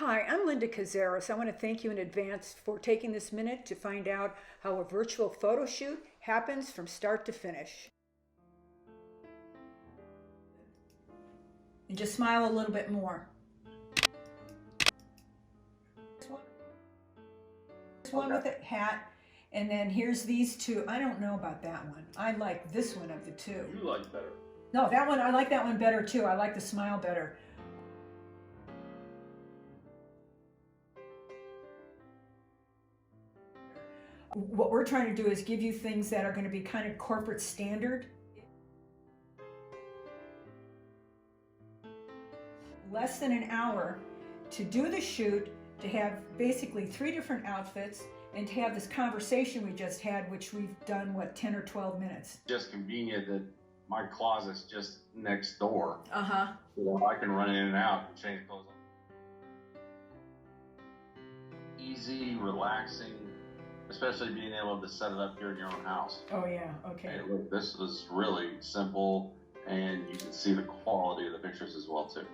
Hi, I'm Linda Kazares. I want to thank you in advance for taking this minute to find out how a virtual photo shoot happens from start to finish. And just smile a little bit more. This one with a hat, and then here's these two. I don't know about that one. I like this one of the two. You like better. No, that one, I like that one better too. I like the smile better. What we're trying to do is give you things that are going to be kind of corporate standard. Less than an hour to do the shoot, to have basically 3 different outfits, and to have this conversation we just had, which we've done, what, 10 or 12 minutes. Just convenient that my closet's just next door. Uh-huh. So I can run in and out and change clothes. Easy, relaxing, especially being able to set it up here in your own house. Oh yeah, okay. Hey, look, this was really simple, and you can see the quality of the pictures as well too.